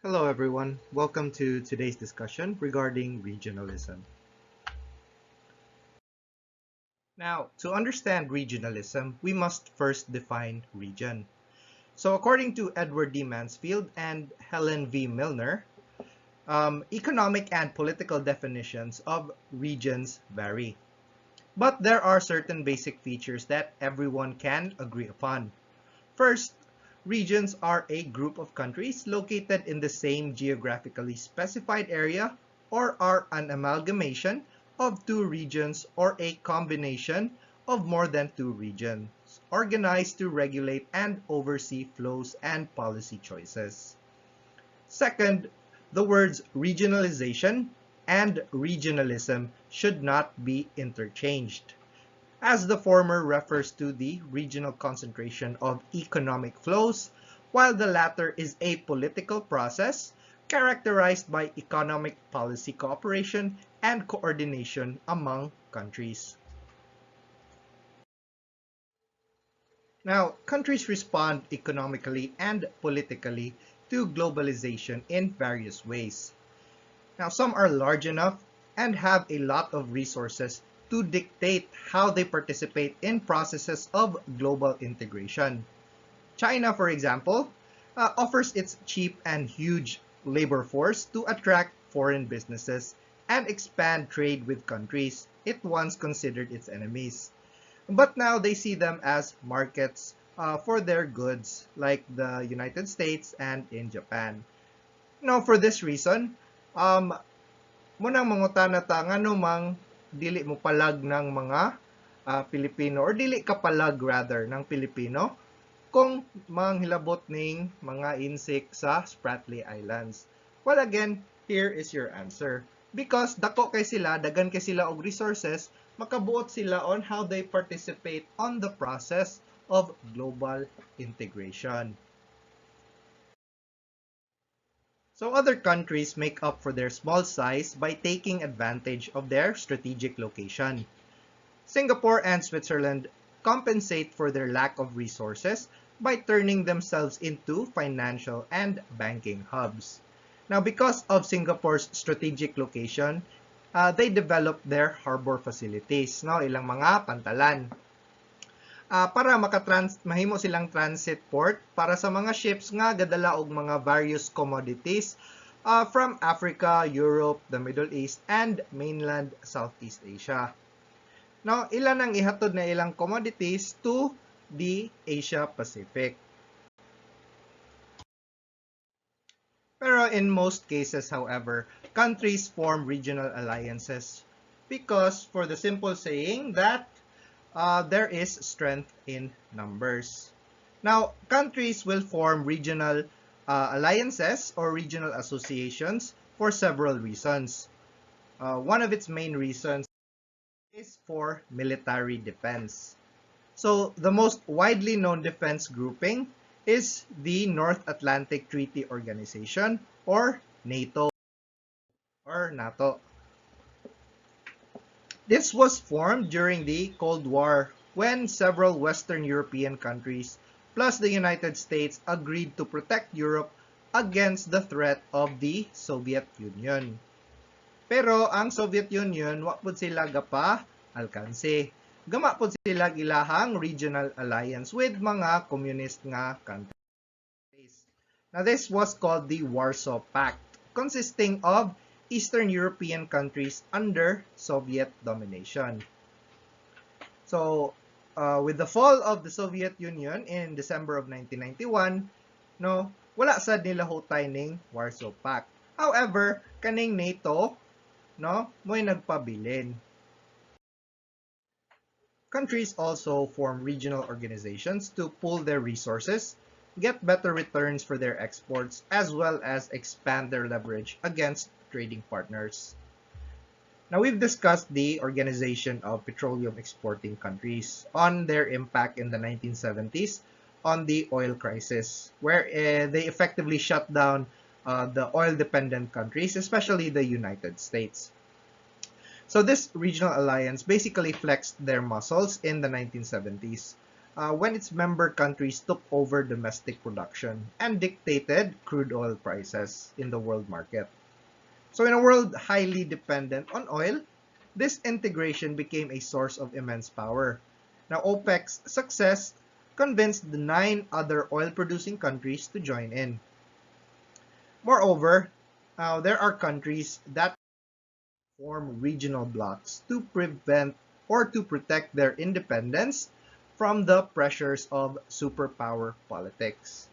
Hello everyone, welcome to today's discussion regarding regionalism. Now, to understand regionalism, we must first define region. So according to Edward D. Mansfield and Helen V. Milner, economic and political definitions of regions vary. But there are certain basic features that everyone can agree upon. First, regions are a group of countries located in the same geographically specified area or are an amalgamation of two regions or a combination of more than two regions, organized to regulate and oversee flows and policy choices. Second, the words regionalization and regionalism should not be interchanged, as the former refers to the regional concentration of economic flows, while the latter is a political process characterized by economic policy cooperation and coordination among countries. Now, countries respond economically and politically to globalization in various ways. Now, some are large enough and have a lot of resources to dictate how they participate in processes of global integration. China, for example, offers its cheap and huge labor force to attract foreign businesses and expand trade with countries it once considered its enemies. But now they see them as markets for their goods, like the United States and in Japan. Now, for this reason, munang mangutana ta ngano mang dili mo palag ng mga Pilipino or dili ka palag rather ng Pilipino kung manghilabot ning mga insect sa Spratly Islands. Well, again, here is your answer. Because dako kay sila, dagan kay sila og resources, makabuot sila on how they participate on the process of global integration. So other countries make up for their small size by taking advantage of their strategic location. Singapore and Switzerland compensate for their lack of resources by turning themselves into financial and banking hubs. Now, because of Singapore's strategic location, they developed their harbor facilities, no? Ilang mga pantalan. Para mahimo silang transit port para sa mga ships nga gadala og mga various commodities from Africa, Europe, the Middle East, and mainland Southeast Asia. Now, ilan ang ihatod na ilang commodities to the Asia Pacific. Pero in most cases, however, countries form regional alliances because for the simple saying that there is strength in numbers. Now, countries will form regional alliances or regional associations for several reasons. One of its main reasons is for military defense. So, the most widely known defense grouping is the North Atlantic Treaty Organization or NATO or NATO. This was formed during the Cold War when several Western European countries plus the United States agreed to protect Europe against the threat of the Soviet Union. Pero ang Soviet Union, wa pud sila gapa alkanse. Gama pud sila ilahang regional alliance with mga communist nga countries. Now this was called the Warsaw Pact, consisting of Eastern European countries under Soviet domination. So, with the fall of the Soviet Union in December of 1991, no, wala sad nila hutay ning Warsaw Pact. However, kaning NATO, no, mo'y nagpabilin. Countries also form regional organizations to pool their resources, get better returns for their exports, as well as expand their leverage against trading partners. Now, we've discussed the organization of petroleum exporting countries on their impact in the 1970s on the oil crisis, where they effectively shut down the oil-dependent countries, especially the United States. So this regional alliance basically flexed their muscles in the 1970s. when its member countries took over domestic production and dictated crude oil prices in the world market. So in a world highly dependent on oil, this integration became a source of immense power. Now OPEC's success convinced the 9 other oil-producing countries to join in. Moreover, there are countries that form regional blocs to prevent or to protect their independence from the pressures of superpower politics.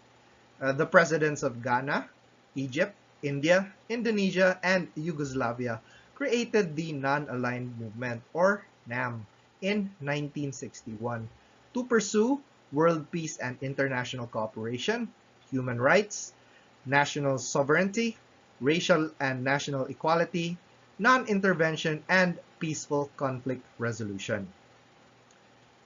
The presidents of Ghana, Egypt, India, Indonesia, and Yugoslavia created the Non-Aligned Movement, or NAM, in 1961 to pursue world peace and international cooperation, human rights, national sovereignty, racial and national equality, non-intervention, and peaceful conflict resolution.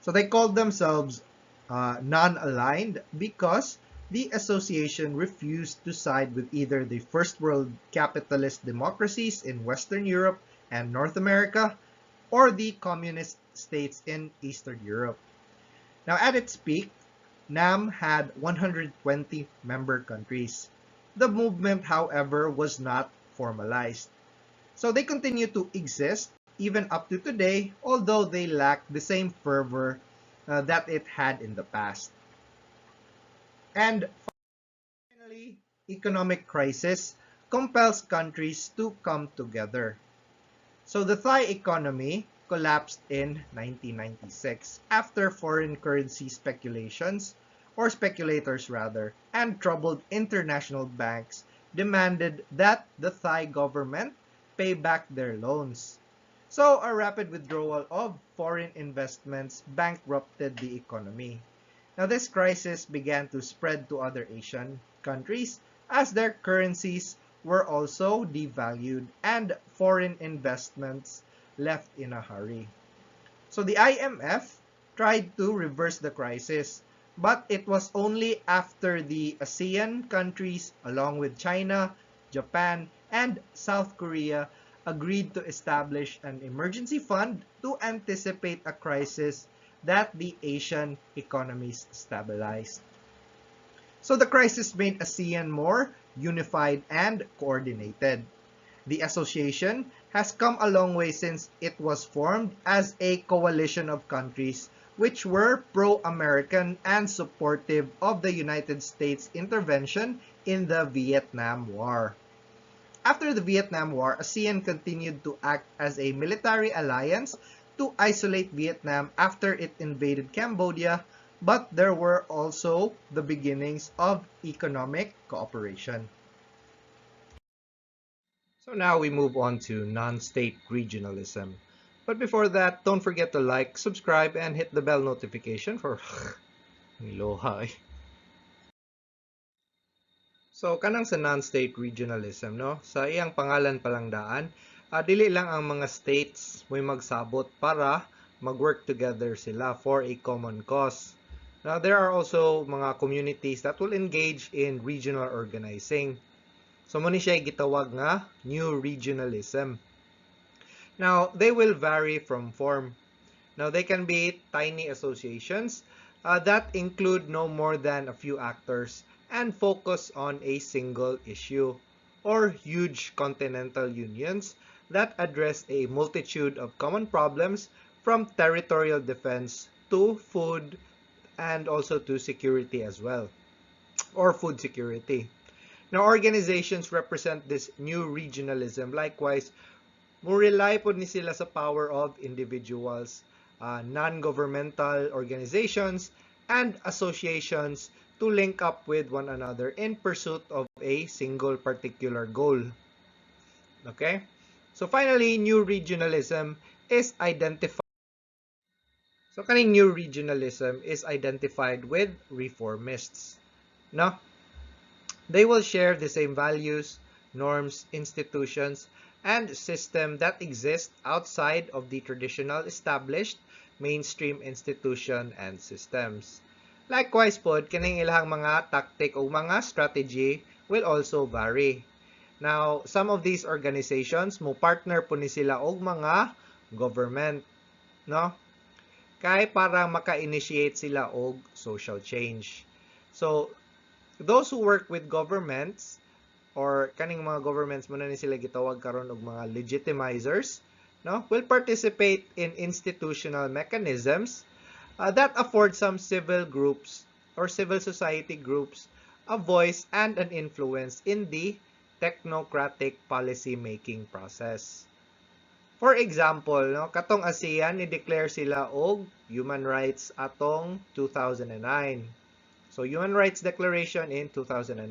So they called themselves non-aligned because the association refused to side with either the first world capitalist democracies in Western Europe and North America or the communist states in Eastern Europe. Now at its peak, NAM had 120 member countries. The movement, however, was not formalized. So they continue to exist even up to today, although they lack the same fervor that it had in the past. And finally, economic crisis compels countries to come together. So the Thai economy collapsed in 1996 after foreign currency speculations, or speculators rather, and troubled international banks demanded that the Thai government pay back their loans. So a rapid withdrawal of foreign investments bankrupted the economy. Now this crisis began to spread to other Asian countries as their currencies were also devalued and foreign investments left in a hurry. So the IMF tried to reverse the crisis, but it was only after the ASEAN countries, along with China, Japan, and South Korea, agreed to establish an emergency fund to anticipate a crisis that the Asian economies stabilized. So the crisis made ASEAN more unified and coordinated. The association has come a long way since it was formed as a coalition of countries which were pro-American and supportive of the United States intervention in the Vietnam War. After the Vietnam War, ASEAN continued to act as a military alliance to isolate Vietnam after it invaded Cambodia, but there were also the beginnings of economic cooperation. So now we move on to non-state regionalism. But before that, don't forget to like, subscribe, and hit the bell notification for Niloha. So kanang sa non-state regionalism, no? Sa iyang pangalan palang daan, dili lang ang mga states may magsabot para mag-work together sila for a common cause. Now, there are also mga communities that will engage in regional organizing. So, muna siya gitawag nga new regionalism. Now, they will vary from form. Now, they can be tiny associations that include no more than a few actors and focus on a single issue, or huge continental unions that address a multitude of common problems from territorial defense to food and also to security as well, or food security. Now, organizations represent this new regionalism. Likewise, mo rely po ni sila sa power of individuals, non-governmental organizations, and associations to link up with one another in pursuit of a single particular goal. Okay? So finally, new regionalism is identified. So kaning new regionalism is identified with reformists. No? They will share the same values, norms, institutions, and system that exist outside of the traditional established mainstream institution and systems. Likewise po, kining ilang mga tactic o mga strategy will also vary. Now, some of these organizations mo partner po ni sila og mga government, no? kay para maka-initiate sila og social change. So those who work with governments or kaning mga governments mo na ni sila gitawag karon og mga legitimizers, no, will participate in institutional mechanisms that afford some civil groups or civil society groups a voice and an influence in the technocratic policy making process. For example, no, katong ASEAN ni-declare sila og human rights atong 2009. So Human Rights Declaration in 2009.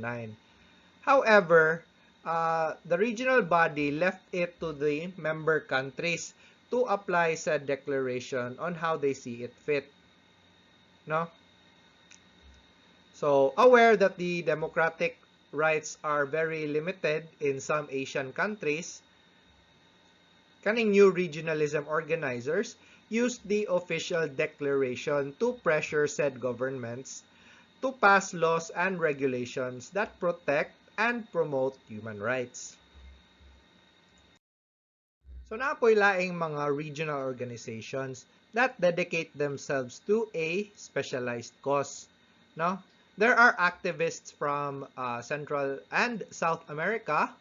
However, the regional body left it to the member countries to apply said declaration on how they see it fit. No? So, aware that the democratic rights are very limited in some Asian countries, kaning new regionalism organizers used the official declaration to pressure said governments to pass laws and regulations that protect and promote human rights. So naapoy laing mga regional organizations that dedicate themselves to a specialized cause. No? There are activists from Central and South America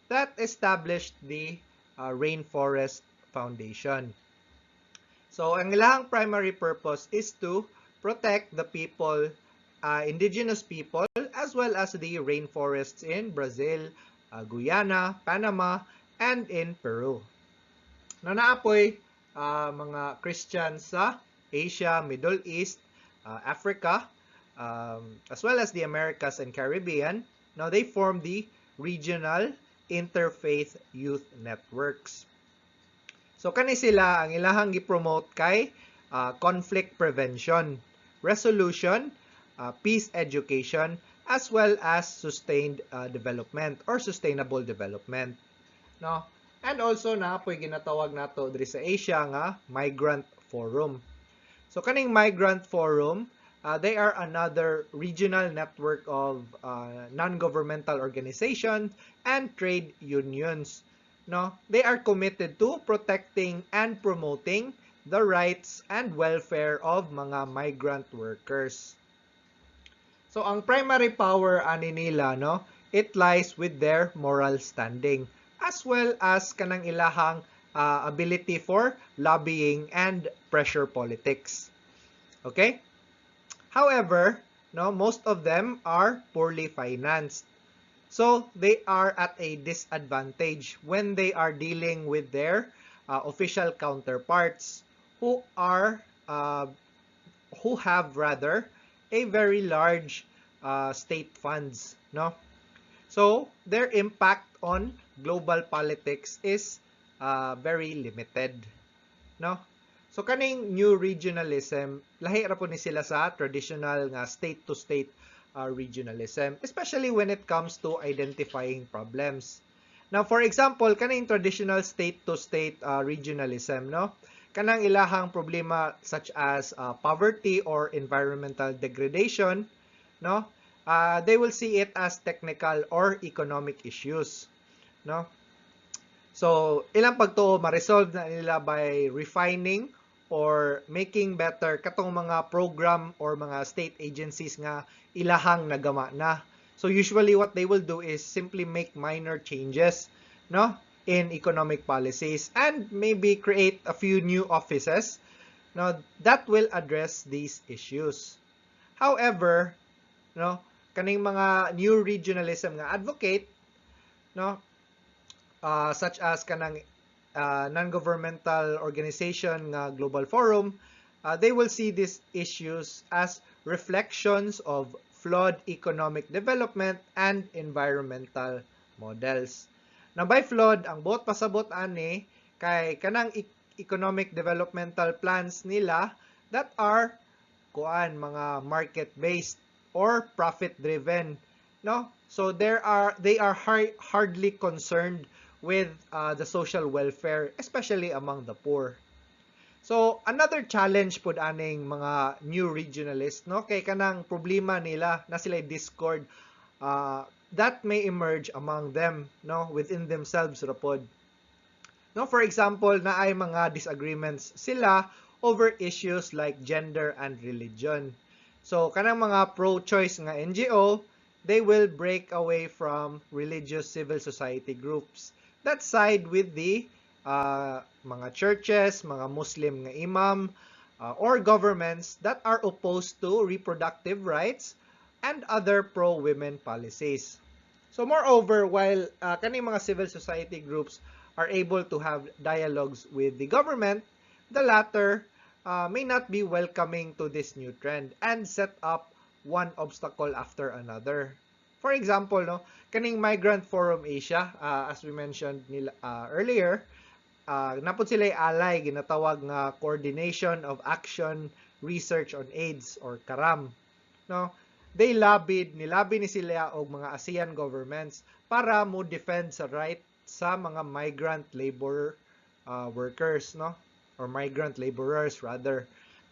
that established the Rainforest Foundation. So ang ilang primary purpose is to protect the people, indigenous people, as well as the rainforests in Brazil, Guyana, Panama, and in Peru. Na naapoy mga Christians sa Asia, Middle East, Africa, as well as the Americas and Caribbean. Now they form the regional interfaith youth networks. So kani sila ang ilahang gi-promote kay conflict prevention, resolution, peace education, as well as sustained development or sustainable development. No? And also na po'y ginatawag nato diri sa Asia nga Migrant Forum. So kaning Migrant Forum, they are another regional network of non-governmental organizations and trade unions. No, they are committed to protecting and promoting the rights and welfare of mga migrant workers. So ang primary power ani nila, no, it lies with their moral standing as well as kanang ilahang ability for lobbying and pressure politics. Okay? However, no, most of them are poorly financed. So they are at a disadvantage when they are dealing with their official counterparts who have rather a very large state funds, no? So their impact on global politics is very limited, no? So kaning new regionalism, lahi ra po ni sila sa traditional nga state-to-state regionalism, especially when it comes to identifying problems. Now, for example, kaning traditional state-to-state regionalism, no? Kanang ilahang problema such as poverty or environmental degradation, no? They will see it as technical or economic issues, no? So, ilang pagtuo ma-resolve na nila by refining or making better katong mga program or mga state agencies nga ilahang nagama na. So usually what they will do is simply make minor changes, no, in economic policies and maybe create a few new offices, no, that will address these issues. However, no, kaning mga new regionalism nga advocate, no, such as kanang non-governmental organization nga Global Forum, they will see these issues as reflections of flawed economic development and environmental models. Na by flawed, ang buot pasabot ani kay kanang economic developmental plans nila that are mga market-based or profit-driven, no? So they are hardly concerned with the social welfare, especially among the poor. So another challenge pud aning mga new regionalists, no, kay kanang problema nila na sila discord that may emerge among them, no, within themselves ra pod. No, for example, na ay mga disagreements sila over issues like gender and religion. So kanang mga pro-choice nga NGO, they will break away from religious civil society groups that side with the mga churches, mga Muslim nga imam, or governments that are opposed to reproductive rights and other pro-women policies. So moreover, while kaning mga civil society groups are able to have dialogues with the government, the latter may not be welcoming to this new trend and set up one obstacle after another. For example, no, kaning Migrant Forum Asia, as we mentioned nila, earlier, napod sila alay ginatawag nga Coordination of Action Research on AIDS or CARAM, no? They nilabi ni sila og mga ASEAN governments para mo defend sa right sa mga migrant labor workers, no? Or migrant laborers rather.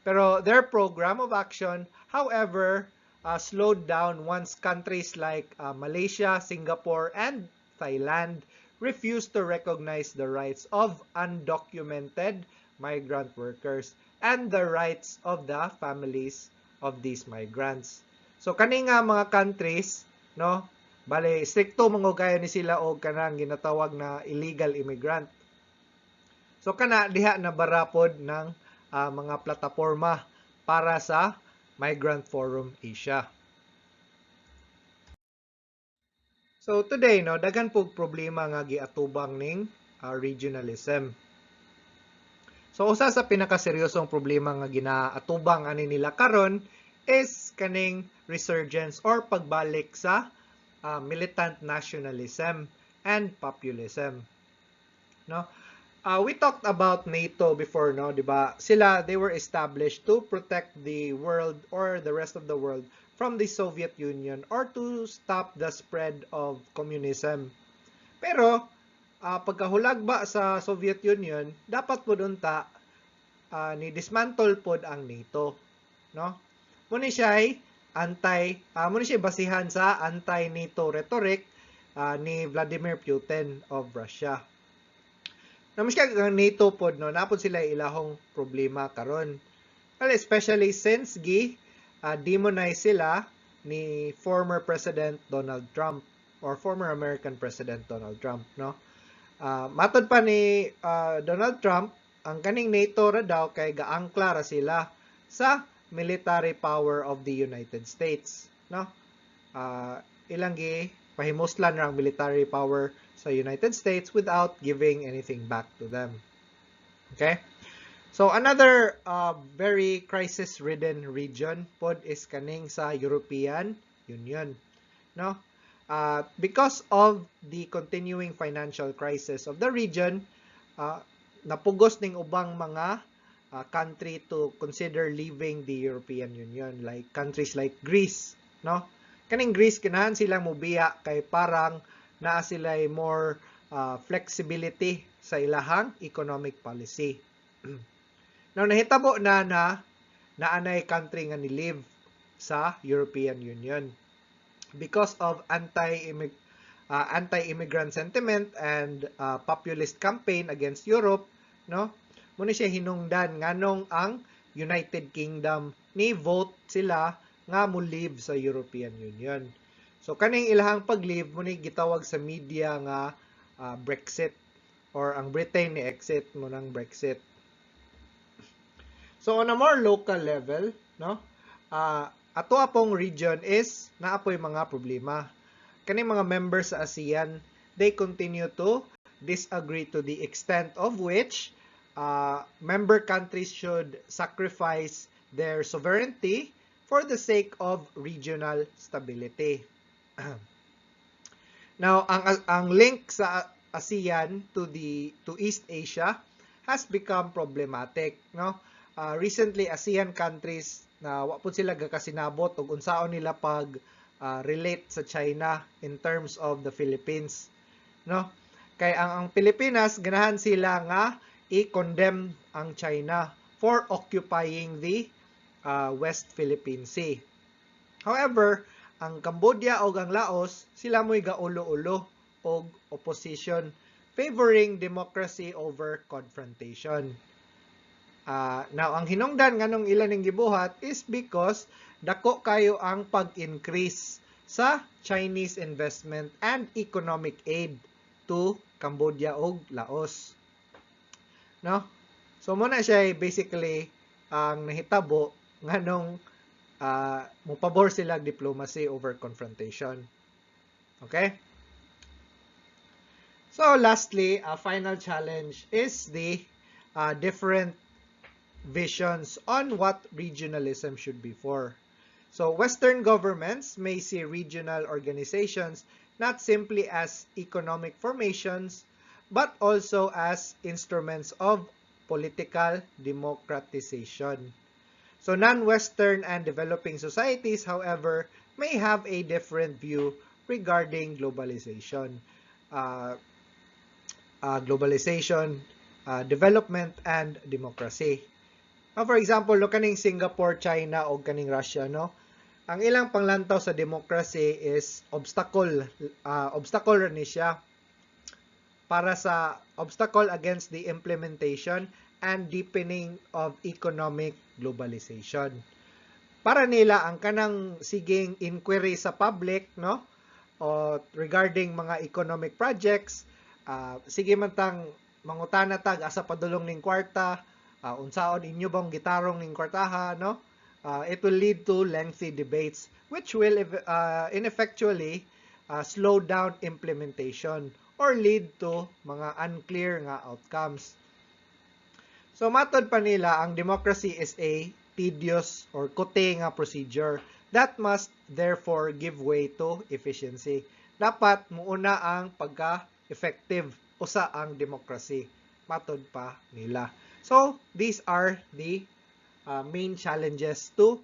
Pero their program of action, however, slowed down once countries like Malaysia, Singapore, and Thailand refused to recognize the rights of undocumented migrant workers and the rights of the families of these migrants. So kani nga mga countries, no, bale stricto mangugayo ni sila og kanang ginatawag na illegal immigrant. So kana diha na barapod ng mga plataporma para sa Migrant Forum Asia. So today, no, daghan pug problema nga giatubang ning regionalism. So usa sa pinakaseryosong problema nga ginaatubang ani nila karon is kaning resurgence or pagbalik sa militant nationalism and populism. No? We talked about NATO before, no, 'di ba? They were established to protect the world or the rest of the world from the Soviet Union or to stop the spread of communism. Pero pagkahulag ba sa Soviet Union, dapat pud unta ni dismantle pod ang NATO, no? Muna siya muna siya basihan sa anti-NATO rhetoric ni Vladimir Putin of Russia. Namus kag ang NATO pod, no, napod sila ilahong problema karon. Well, especially since demonize sila ni former President Donald Trump or former American President Donald Trump, no? Matod pa ni Donald Trump, ang kaning NATO ra daw kay gaangkla ra sila sa military power of the United States, no? Ilang pahimuslan ra ang military power sa United States without giving anything back to them. Okay? So another very crisis-ridden region pod is kaning sa European Union, no? Because of the continuing financial crisis of the region, napugos ning ubang mga country to consider leaving the European Union, like countries like Greece, no? Kaning Greece kinahan silang mobiya kay parang naa sila more flexibility sa ilahang economic policy. Now, nahitabo na naanay country nga ni-leave sa European Union because of anti-immigrant sentiment and populist campaign against Europe, no? Muna siya hinungdan nganong ang United Kingdom ni vote sila nga mo leave sa European Union. So kaning ilahang pag-leave muna gitawag sa media nga Brexit or ang Britain ni exit mo ng Brexit. So on a more local level, no, ato apong region is naapoy mga problema. Kaning mga members sa ASEAN, they continue to disagree to the extent of which member countries should sacrifice their sovereignty for the sake of regional stability. Now, ang link sa ASEAN to East Asia has become problematic, no? Recently, ASEAN countries na wa pud sila gakasinabot og unsaon nila pag relate sa China in terms of the Philippines, no? Kay ang Pilipinas ganahan sila nga i-condemn ang China for occupying the West Philippine Sea. However, ang Cambodia o ang Laos, sila mo'y gaulo-ulo o opposition favoring democracy over confrontation. Now, ang hinungdan nganong ilan ning gibuhat is because dako kayo ang pag-increase sa Chinese investment and economic aid to Cambodia ug Laos. No? So muna siya basically ang nahitabo nganong mupabor sila diplomacy over confrontation. Okay? So lastly, a final challenge is the different visions on what regionalism should be for. So Western governments may see regional organizations not simply as economic formations, but also as instruments of political democratization. So non-Western and developing societies, however, may have a different view regarding globalization. Uh, development, and democracy. For example, lo kaning Singapore, China o kaning Russia, no? Ang ilang panglantaw sa democracy is obstacle ni siya para sa obstacle against the implementation and deepening of economic globalization. Para nila ang kanang siging inquiry sa public, no? O regarding mga economic projects, sige man tang mangutana tag asa padulong ning kwarta, unsaon inyo bang gitarong ning kwartaha, no? It will lead to lengthy debates which will ineffectually slow down implementation or lead to mga unclear nga outcomes. So matod pa nila ang democracy is a tedious or kote nga procedure that must therefore give way to efficiency. Dapat muuna ang pagka-effective usa ang democracy. Matod pa nila. So these are the main challenges to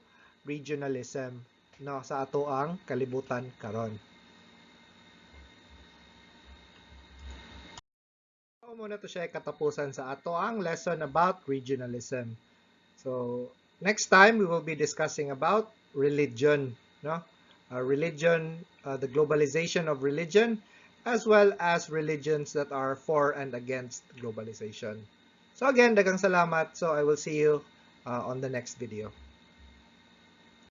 regionalism, no, sa ato ang kalibutan karon. So muna to siya katapusan sa ato ang lesson about regionalism. So next time we will be discussing about religion, no? Religion, the globalization of religion, as well as religions that are for and against globalization. So again, daghang salamat. So I will see you on the next video.